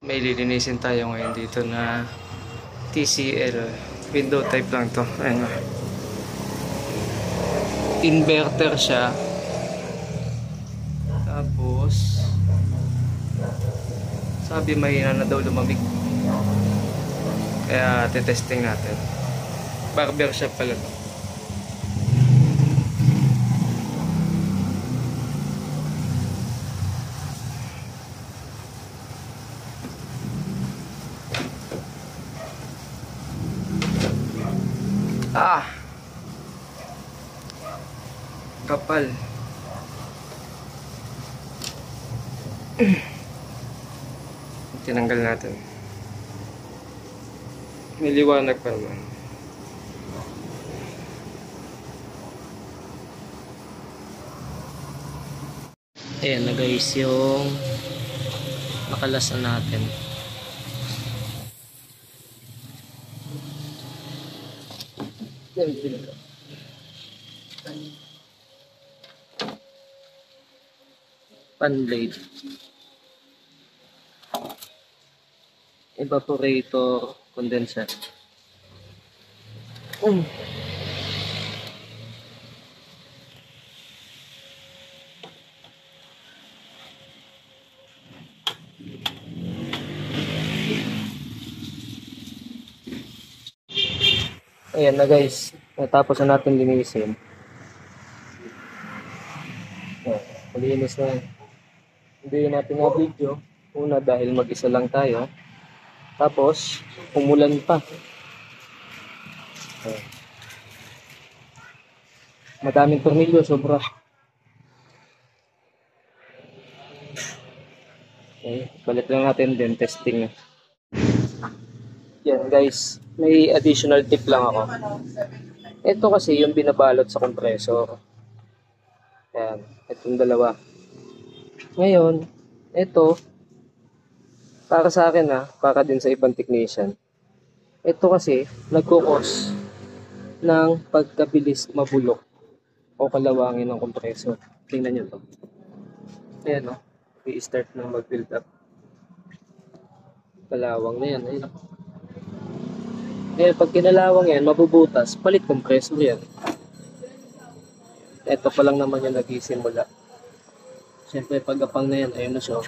May lilinisin tayo ngayon dito na TCL. Window type lang to. Ayan. Inverter siya. Tapos sabi mahina na daw lumamig. Kaya tetesting natin. Barber shop pala to. Kapal. Tinanggal natin. May liwanag pa naman. Ayan na guys yung nakalas na natin. Fan blade, evaporator, condenser. Ayan na guys, natapos na natin linisin. Malinis na. Hindi natin na video. Una dahil mag-isa lang tayo. Tapos, umulan pa. Madaming tornilyo, sobra. Okay, balik lang natin din, testing. Yan guys, may additional tip lang ako. Ito kasi yung binabalot sa compressor. Yan, itong dalawa. Ngayon, ito, para sa akin para din sa ibang technician. Ito kasi, nagkukos ng pagkabilis mabulok o kalawangin ng compressor. Tingnan nyo to. Ayan i-start na mag-build up. Kalawang na yan. Ayan. Ngayon, pag kinalawang yan, mabubutas, palit compressor yan. Ito pa lang naman yung nag-isimula. Siyempre, pag-apang na yan, ayun na siya.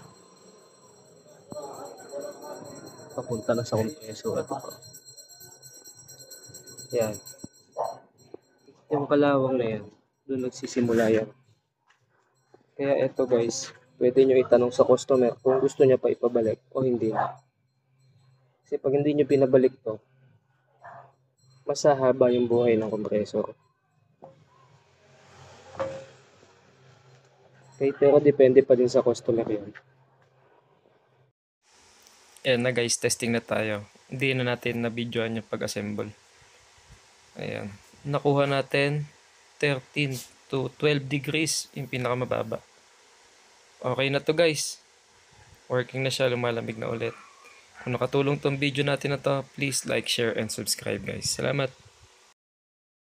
Papunta na sa compressor. Ito pa. Yan. Yung kalawang na yan, doon nagsisimula yan. Kaya ito guys, pwede nyo itanong sa customer kung gusto niya pa ipabalik o hindi na. Kasi pag hindi nyo pinabalik to, mas hahaba yung buhay ng compressor. Okay, pero depende pa din sa customer yun. Ayan na guys, testing na tayo. Hindi na natin na-videoan yung pag-assemble. Ayan. Nakuha natin 13 to 12 degrees yung pinakamababa. Okay na to guys. Working na siya, lumalamig na ulit. Kung nakatulong tong video natin na to, please like, share, and subscribe guys. Salamat!